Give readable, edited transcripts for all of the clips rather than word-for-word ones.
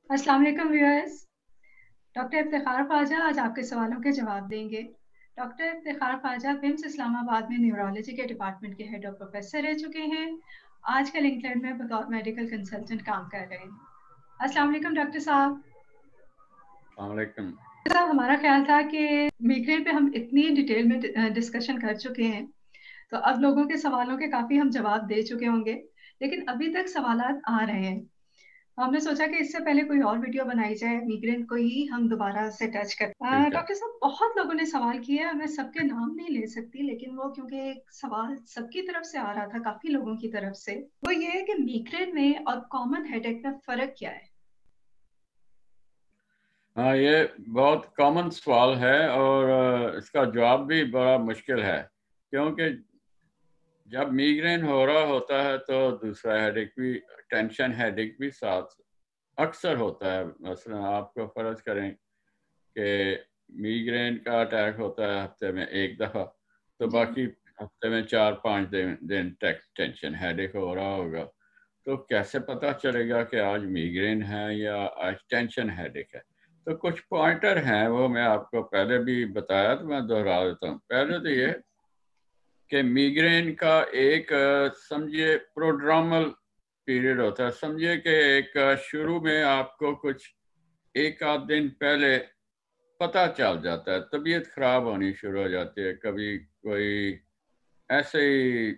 अस्सलाम वालेकुम viewers. Doctor Iftikhar Khwaja आज आपके सवालों के जवाब देंगे। डॉक्टर इफ्तिखार ख्वाजा विम्स इस्लामाबाद में न्यूरोलॉजी के डिपार्टमेंट के हेड ऑफ प्रोफेसर रह चुके हैं। आजकल इंग्लैंड में बतौर मेडिकल कंसल्टेंट काम कर रहे हैं। अस्सलाम वालेकुम डॉक्टर साहब। वालेकुम। साहब, हमारा ख्याल था कि माइग्रेन पे हम इतनी डिटेल में डिस्कशन कर चुके हैं, तो अब लोगों के सवालों के काफी हम जवाब दे चुके होंगे, लेकिन अभी तक सवालात आ रहे हैं। हमने सोचा कि इससे पहले कोई और वीडियो बनाई जाए, मिग्रेन को ही हम दोबारा से टच कर। ठीक है। डॉक्टर साहब, बहुत लोगों ने सवाल किया है, मैं सबके नाम नहीं ले सकती, लेकिन वो क्योंकि एक सवाल सबकी तरफ से आ रहा था, काफी लोगों की तरफ से, वो ये है कि मिग्रेन में और कॉमन हेडेक में फर्क क्या है। हाँ, ये बहुत कॉमन सवाल है और इसका जवाब भी बड़ा मुश्किल है, क्योंकि जब माइग्रेन हो रहा होता है तो दूसरा हेडेक भी, टेंशन हेडेक भी साथ अक्सर होता है। मसलन आपको फ़र्ज़ करें कि माइग्रेन का अटैक होता है हफ्ते में एक दफ़ा, तो जी। बाकी हफ्ते में 4-5 दिन टेंशन हेडेक हो रहा होगा। तो कैसे पता चलेगा कि आज माइग्रेन है या आज टेंशन हेडेक है? तो कुछ पॉइंटर हैं, वो मैं आपको पहले भी बताया, तो मैं दोहरा देता हूँ। पहले तो ये कि माइग्रेन का एक समझिए प्रोड्रोमल पीरियड होता है। समझिए कि एक शुरू में आपको कुछ एक आध दिन पहले पता चल जाता है, तबीयत खराब होनी शुरू हो जाती है, कभी कोई ऐसे ही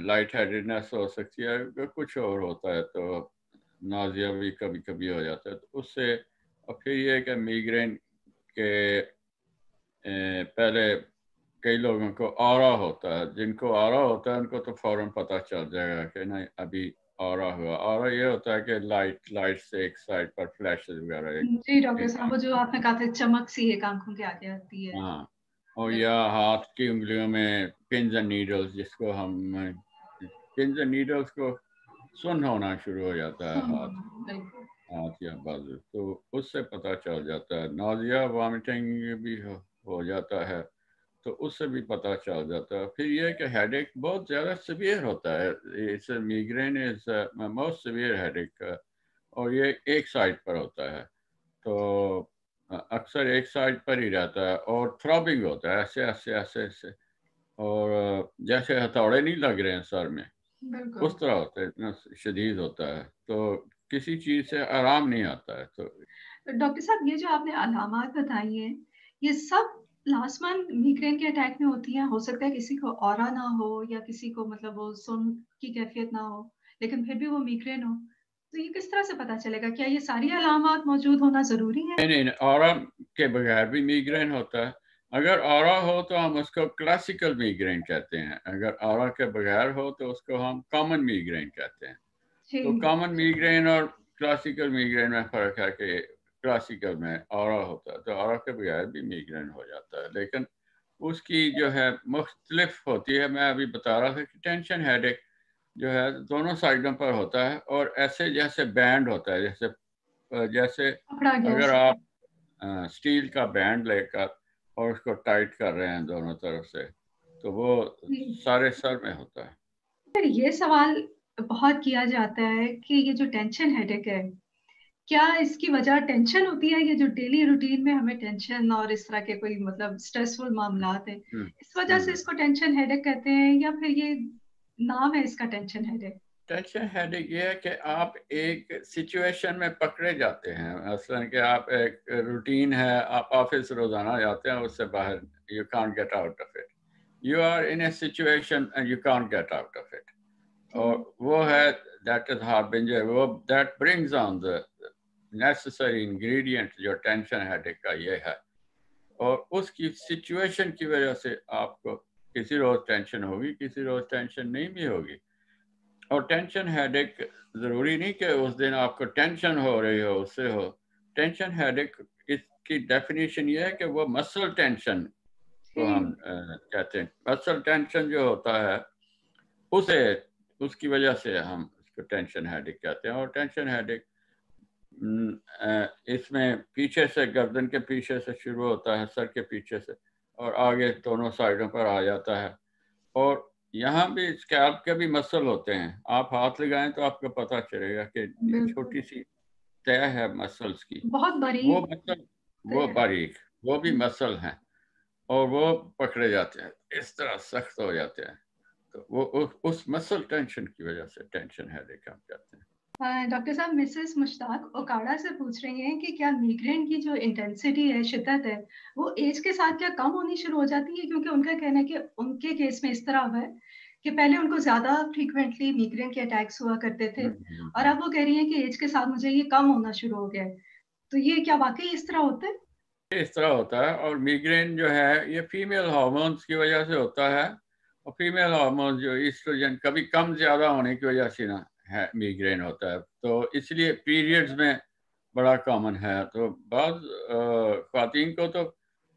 लाइट हेडेडनेस हो सकती है, कुछ और होता है, तो नाज़िया भी कभी कभी हो जाता है, तो उससे और फिर ये है कि माइग्रेन के पहले कई लोगों को ऑरा होता है। जिनको ऑरा होता है उनको तो फौरन पता चल जाएगा कि नहीं अभी ऑरा हुआ। ऑरा ये होता है कि लाइट लाइट से एक साइड पर फ्लैशेस वगैरह एक, जी डॉक्टर एक साहब, वो जो आपने कहा था चमक सी एक आंखों के आगे आती है। हाँ, और या हाथ की उंगलियों में पिंस एंड नीडल्स, जिसको हम पिंस एंड नीडल्स को सुन्न होना शुरू हो जाता है हाथ, बिल्कुल। हाथ या बाजू, तो उससे पता चल जाता है। नाज़िया वॉमिटिंग भी हो जाता है, तो उससे भी पता चल जाता है। फिर ये है कि हेडेक बहुत ज़्यादा सीवियर होता है। इस migraine is most severe headache, और ये एक साइड पर होता है, तो अक्सर एक साइड पर ही रहता है और थ्रॉबिंग होता है, ऐसे ऐसे ऐसे ऐसे, और जैसे हथौड़े नहीं लग रहे हैं सर में, बिल्कुल। उस तरह होता है, इतना शदीद होता है, तो किसी चीज़ से आराम नहीं आता है। तो तो डॉक्टर साहब, ये जो आपने अलामात बताई हैं, ये सब लास्ट मिग्रेन के अटैक में होती हैं। हो सकता है किसी को ऑरा ना हो या किसी को मतलब वो सुन की कैफियत ना हो, लेकिन फिर भी वो मिग्रेन हो। तो ये किस तरह से पता चलेगा? क्या ये सारी अलामात मौजूद होना ज़रूरी है? नहीं नहीं, ऑरा के बगैर भी माइग्रेन होता है। अगर ऑरा हो तो हम उसको क्लासिकल माइग्रेन कहते हैं, अगर ऑरा के बगैर हो तो उसको हम कॉमन माइग्रेन कहते हैं। जी। तो कॉमन माइग्रेन और क्लासिकल माइग्रेन में फ़र्क है कि क्लासिकल में ऑरा होता है, तो ऑरा के बगैर भी माइग्रेन हो जाता है, लेकिन उसकी जो है मुख्तलिफ होती है। मैं अभी बता रहा था कि टेंशन हेडेक जो है दोनों साइडों पर होता है, और ऐसे जैसे बैंड होता है, जैसे जैसे पकड़ा गया अगर सा। आप स्टील का बैंड लेकर और उसको टाइट कर रहे हैं दोनों तरफ से, तो वो जी। सारे सर में होता है। फिर ये सवाल बहुत किया जाता है कि ये जो टेंशन हेडेक है, क्या इसकी वजह टेंशन होती है? ये जो डेली रूटीन में हमें टेंशन और इस तरह के कोई मतलब स्ट्रेसफुल मामलात हैं, हम्म, इस वजह से हम्म। इसको टेंशन हेडेक कहते हैं, या फिर ये नाम है इसका टेंशन हेडेक? टेंशन हेडेक ये है कि आप एक सिचुएशन में पकड़े जाते हैं, मसलन कि आप एक रूटीन है, आप ऑफिस रोजाना जाते हैं, उससे बाहर you can't get out of it, you are in a situation and you can't get out of it, और जी। वो है दैट इज हार्बिंजर, वो that brings on the necessary ingredient जो टेंशन हेडेक का ये है। और उसकी सिचुएशन की वजह से आपको किसी रोज टेंशन होगी, किसी रोज टेंशन नहीं भी होगी। और टेंशन हेडेक ज़रूरी नहीं कि उस दिन आपको टेंशन हो रही हो उससे हो। टेंशन हेडेक, इसकी डेफिनेशन ये है कि वो मसल टेंशन को हम जी। कहते हैं। मसल टेंशन जो होता है उसे, उसकी वजह से हम उसको टेंशन हेडेक कहते हैं। और टेंशन हेडेक इसमें पीछे से, गर्दन के पीछे से शुरू होता है, सर के पीछे से, और आगे दोनों साइडों पर आ जाता है। और यहाँ भी स्कैल्प के भी मसल होते हैं, आप हाथ लगाएं तो आपको पता चलेगा कि बिल्कुल। छोटी सी तय है मसल्स की, बहुत वो बारीक मतलब तय वो है। बारीक, वो भी मसल हैं और वो पकड़े जाते हैं, इस तरह सख्त हो जाते हैं। तो वो उस मसल टेंशन की वजह से टेंशन हेडेक हम कहते हैं। डॉक्टर साहब, मिसेस मुश्ताक ओकाड़ा से पूछ रही हैं कि क्या माइग्रेन की जो इंटेंसिटी है, शिद्दत है, वो एज के साथ क्या कम होनी शुरू हो जाती है? क्योंकि उनका कहना है कि उनके केस में इस तरह हुआ है कि पहले उनको ज्यादा फ्रीक्वेंटली माइग्रेन के अटैक्स हुआ करते थे, और अब वो कह रही हैं कि एज के साथ मुझे ये कम होना शुरू हो गया है। तो ये क्या वाकई इस तरह होता है? इस तरह होता है, और माइग्रेन जो है ये फीमेल हार्मोन्स की वजह से होता है, और फीमेल हार्मोन्स जो ईस्ट्रोजन कभी कम ज़्यादा होने की वजह से ना है माइग्रेन होता है। तो इसलिए पीरियड्स में बड़ा कॉमन है। तो बाद ख्वातीन को तो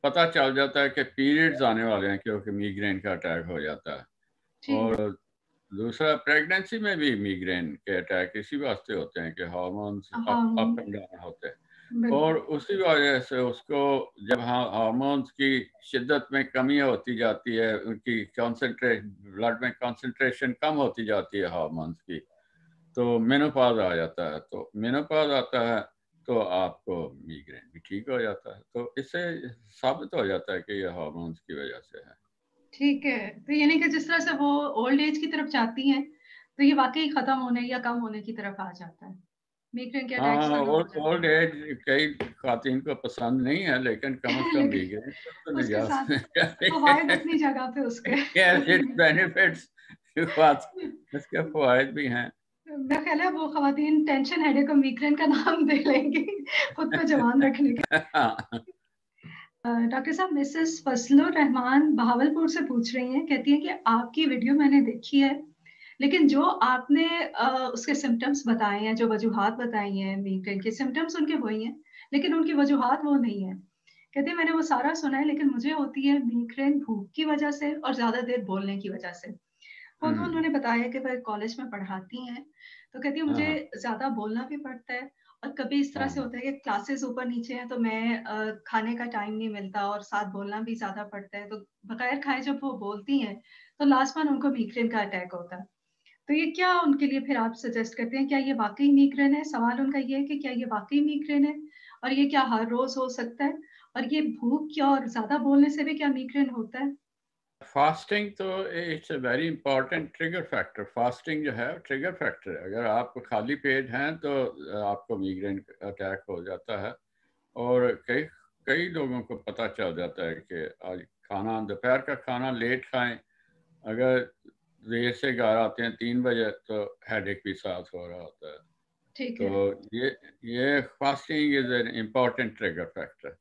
पता चल जाता है कि पीरियड्स आने वाले हैं, क्योंकि माइग्रेन का अटैक हो जाता है। जी। और दूसरा, प्रेगनेंसी में भी माइग्रेन के अटैक इसी वास्ते होते हैं कि hormones up hormone. And down होते हैं। और बिल्कुल। उसी वजह से उसको जब हार्मोन्स की शिद्दत में कमी होती जाती है, उनकी कॉन्सेंट्रेट ब्लड में कॉन्सेंट्रेशन कम होती जाती है हार्मोन्स की, तो मेनोपॉज आ जाता है। तो मेनोपॉज आता है तो आपको माइग्रेन भी ठीक हो जाता है। तो इससे साबित हो जाता है कि ये हार्मोन्स की वजह से है। ठीक है। तो यानी कि जिस तरह से वो ओल्ड एज की तरफ जाती हैं, तो ये वाकई खत्म होने या कम होने की तरफ आ जाता है, माइग्रेन के हाँ अटैक्स हाँ, ज्यादा हो जाते ओल्ड हैं। एज कई खातून को पसंद नहीं है, लेकिन कम अज कम लेकिन माइग्रेन तो उसके निजात साथ फवायद अपनी जगह पे उसके। yes, its benefits बात, इसके फवायद भी हैं। मेरा ख्याल है वो खवातीन टेंशन हेडेक को माइग्रेन का नाम दे लेंगी, खुद को जवान रखने के। हाँ, डॉक्टर साहब, मिसेस फजलुर रहमान बहावलपुर से पूछ रही हैं, कहती हैं कि आपकी वीडियो मैंने देखी है, लेकिन जो आपने उसके सिम्टम्स बताए हैं, जो वजूहात बताई हैं, माइग्रेन के सिम्टम्स उनके वही हैं, लेकिन उनकी वजूहात वो नहीं है। कहते हैं मैंने वो सारा सुना है, लेकिन मुझे होती है माइग्रेन भूख की वजह से और ज्यादा देर बोलने की वजह से। खुद हम्म, उन्होंने बताया कि वह कॉलेज में पढ़ाती हैं, तो कहती है मुझे हाँ, ज्यादा बोलना भी पड़ता है, और कभी इस तरह से हाँ, होता है कि क्लासेस ऊपर नीचे हैं, तो मैं खाने का टाइम नहीं मिलता और साथ बोलना भी ज्यादा पड़ता है, तो बगैर खाए जब वो बोलती हैं, तो लास्ट में उनको माइग्रेन का अटैक होता है। तो ये क्या उनके लिए फिर आप सजेस्ट करते हैं? क्या ये वाकई माइग्रेन है? सवाल उनका ये है कि क्या ये वाकई माइग्रेन है, और ये क्या हर रोज हो सकता है, और ये भूख क्या और ज्यादा बोलने से भी क्या माइग्रेन होता है? फास्टिंग तो it's a very important trigger factor. Fasting जो है ट्रिगर फैक्टर है। अगर आप खाली पेट हैं तो आपको माइग्रेन अटैक हो जाता है। और कई कई लोगों को पता चल जाता है कि आज खाना, दोपहर का खाना लेट खाएं। अगर देर से घर आते हैं 3 बजे, तो हेडेक भी साथ हो रहा होता है। ठीक तो है। ये fasting is an important trigger factor.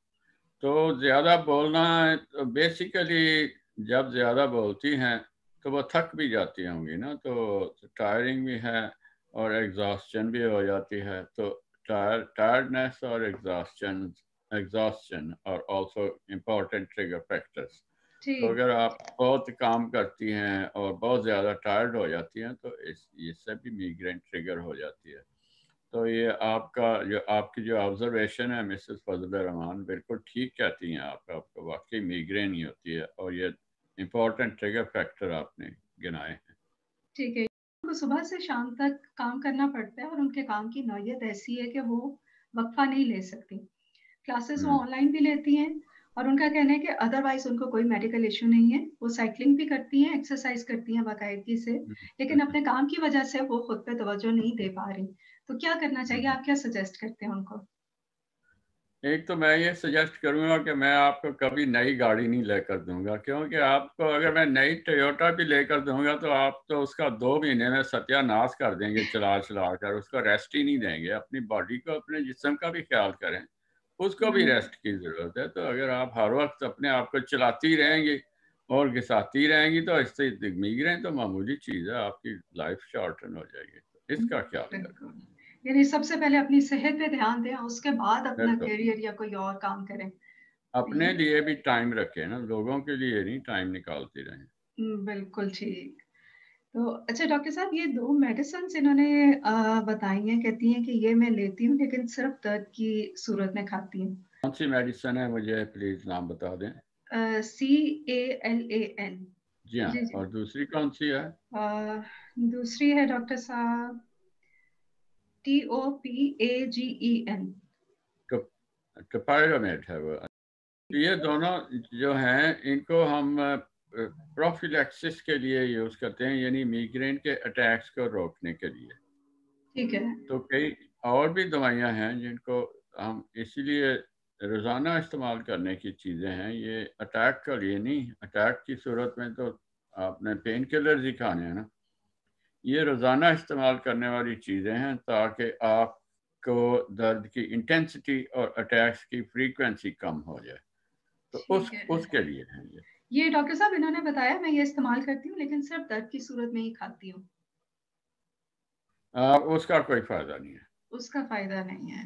तो ज़्यादा बोलना, तो बेसिकली जब ज़्यादा बोलती हैं तो वो थक भी जाती होंगी ना, तो टायरिंग भी है और एग्जॉस्शन भी हो जाती है। तो टायर्डनेस और एग्जॉस्शन एग्जॉस्शन और आल्सो इम्पॉर्टेंट ट्रिगर फैक्टर्स। तो ठीक। अगर आप बहुत काम करती हैं और बहुत ज़्यादा टायर्ड हो जाती हैं, तो इससे भी माइग्रेन ट्रिगर हो जाती है। तो ये आपकी जो ऑब्जर्वेशन है मिसेस फजल रहमान, बिल्कुल ठीक कहती हैं आप। आपको वाकई माइग्रेन ही होती है, और ये इम्पोर्टेंट ट्रिगर फैक्टर आपने गिनाए हैं। ठीक है। उनको सुबह से शाम तक काम करना पड़ता है, और उनके काम की नौयत ऐसी है कि वो वक्फा नहीं ले सकती। क्लासेस वो हम्म, ऑनलाइन भी लेती हैं, और उनका कहना है कि अदरवाइज उनको कोई मेडिकल इशू नहीं है। वो साइकिलिंग भी करती हैं, एक्सरसाइज करती हैं बाकायदगी से, लेकिन हम्म, अपने काम की वजह से वो खुद पे तवज्जो नहीं दे पा रही। तो क्या करना चाहिए? हम्म। आप क्या सजेस्ट करते हैं उनको? एक तो मैं ये सजेस्ट करूंगा कि मैं आपको कभी नई गाड़ी नहीं लेकर दूंगा, क्योंकि आपको अगर मैं नई टोयोटा भी लेकर दूंगा तो आप तो उसका 2 महीने में सत्यानाश कर देंगे चला चला कर। उसको रेस्ट ही नहीं देंगे। अपनी बॉडी को, अपने जिस्म का भी ख्याल करें, उसको भी बिल्कुल। रेस्ट की ज़रूरत है। तो अगर आप हर वक्त अपने आप को चलाती रहेंगी और घिसाती रहेंगी, तो इससे माइग्रेन तो मामूली चीज़ है, आपकी लाइफ शॉर्टन हो जाएगी। तो इसका ख्याल करें। बिल्कुल। यानी सबसे पहले अपनी सेहत पे ध्यान दें, उसके बाद अपना बिल्कुल, करियर या कोई और काम करें। अपने लिए भी टाइम रखें ना, लोगों के लिए नहीं टाइम निकालती रहें। बिल्कुल ठीक। तो अच्छा डॉक्टर साहब, ये 2 मेडिसिन्स इन्होंने बताई हैं, कहती हैं कि ये मैं लेती हूँ, लेकिन सिर्फ दर्द की सूरत में खाती हूँ। कौन सी मेडिसिन है, मुझे प्लीज नाम बता दें। CALAN। जी हाँ, जी, जी। और दूसरी कौन सी है। अ, दूसरी है डॉक्टर साहब, TOPAGEN। टोपाइरामेट है वो। ये दोनों जो हैं इनको हम प्रोफिलैक्सिस के लिए यूज़ करते हैं, यानी माइग्रेन के अटैक्स को रोकने के लिए। ठीक है। तो कई और भी दवाइयां हैं जिनको हम इसीलिए रोज़ाना इस्तेमाल करने की चीज़ें हैं। ये अटैक के लिए नहीं, अटैक की सूरत में तो आपने पेन किलर्स ही खाने हैं ना। ये रोज़ाना इस्तेमाल करने वाली चीज़ें हैं ताकि आपको दर्द की इंटेंसिटी और अटैक्स की फ्रीक्वेंसी कम हो जाए। तो ठीक है। उसके लिए है ये डॉक्टर साहब इन्होंने बताया, मैं ये इस्तेमाल करती हूँ लेकिन सिर्फ दर्द की सूरत में ही खाती हूँ। उसका कोई फ़ायदा नहीं है। उसका फायदा नहीं है।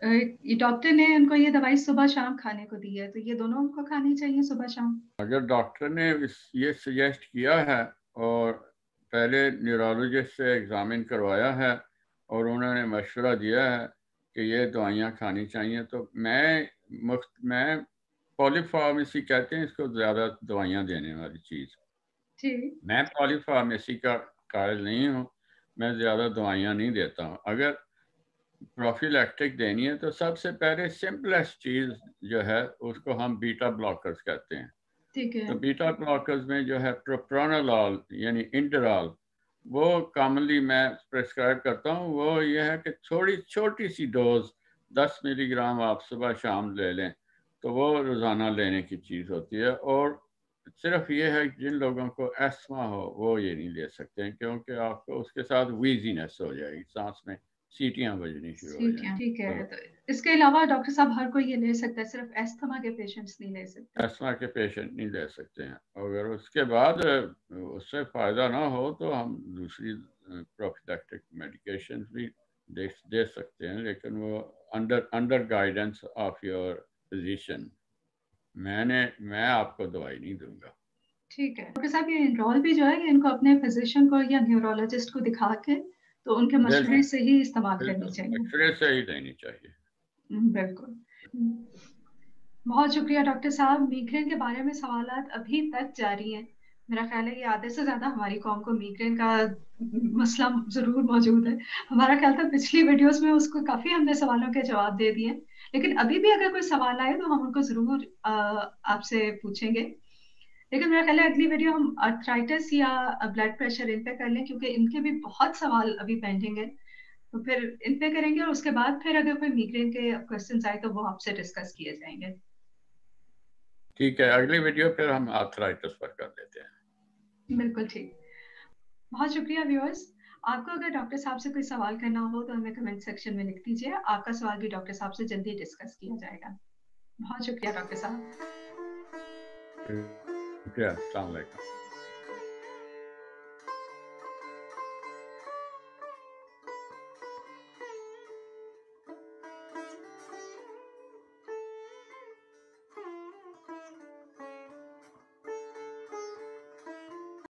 ये डॉक्टर ने उनको ये दवाई सुबह शाम खाने को दी है, तो ये दोनों उनको खानी चाहिए सुबह शाम। अगर डॉक्टर ने ये सजेस्ट किया है और पहले न्यूरोलॉजिस्ट से एग्ज़ामिन करवाया है और उन्होंने मशवरा दिया है कि ये दवाइयाँ खानी चाहिए, तो मैं पॉलीफार्मेसी कहते हैं इसको, ज़्यादा दवाइयाँ देने वाली चीज़। जी। मैं पॉलीफार्मेसी का कायल नहीं हूँ, मैं ज़्यादा दवाइयाँ नहीं देता हूँ। अगर प्रोफिलैक्टिक देनी है तो सबसे पहले सिंपलेस्ट चीज़ जो है उसको हम बीटा ब्लॉकर्स कहते हैं। ठीक है। तो बीटा ब्लॉकर्स में जो है प्रोप्रानोलॉल यानी इंटरॉल, वो कॉमनली मैं प्रिस्क्राइब करता हूँ। वो ये है कि थोड़ी छोटी सी डोज 10 मिलीग्राम आप सुबह शाम ले लें, तो वो रोज़ाना लेने की चीज़ होती है। और सिर्फ ये है कि जिन लोगों को एस्थमा हो वो ये नहीं ले सकते हैं, क्योंकि आपको उसके साथ वीजीनेस हो जाएगी, सांस में सीटियाँ बजनी शुरू हो सीटियाँ, जाएंगी। ठीक है। तो तो इसके अलावा डॉक्टर साहब हर कोई ये ले सकता है, सिर्फ अस्थमा के पेशेंट्स नहीं ले सकते? एस्थमा के पेशेंट नहीं ले सकते हैं। अगर उसके बाद उससे फ़ायदा ना हो तो हम दूसरी प्रोफिलैक्टिक मेडिकेशन भी दे सकते हैं, लेकिन वो under under guidance of your physician. मैं आपको दवाई नहीं दूंगा। ठीक है। डॉक्टर साहब ये एनरोल भी जो है, ये इनको अपने फिजिशियन को या न्यूरोलॉजिस्ट को दिखा के, तो उनके मशवरे बिल्कुल से ही इस्तेमाल करनी बिल्कुल चाहिए। एक्सरे से ही लेनी चाहिए। बिल्कुल। बहुत शुक्रिया डॉक्टर साहब। मीग्रेन के बारे में सवालात अभी तक जारी हैं। मेरा ख्याल है ये आधे से ज्यादा हमारी कौम को मीग्रेन का मसला जरूर मौजूद है। हमारा ख्याल था पिछली वीडियोस में उसको काफी हमने सवालों के जवाब दे दिए, लेकिन अभी भी अगर कोई सवाल आए तो हम उनको जरूर आपसे पूछेंगे। लेकिन मेरा ख्याल है अगली वीडियो हम अर्थराइटिस या ब्लड प्रेशर इन पे कर लें, क्योंकि इनके भी बहुत सवाल अभी पेंडिंग है। तो फिर इन पे करेंगे और उसके बाद फिर अगर कोई मीग्रेन के क्वेश्चंस आए तो वो आपसे डिस्कस किए जाएंगे। ठीक है, अगली वीडियो फिर हम आर्थराइटिस पर कर लेते हैं। बिल्कुल ठीक। बहुत शुक्रिया व्यूअर्स। आपको अगर डॉक्टर साहब से कोई सवाल करना हो तो हमें कमेंट सेक्शन में लिख दीजिए, आपका सवाल भी डॉक्टर साहब से जल्दी डिस्कस किया जाएगा। बहुत शुक्रिया डॉक्टर साहब। शुक्रिया, अस्सलाम वालेकुम।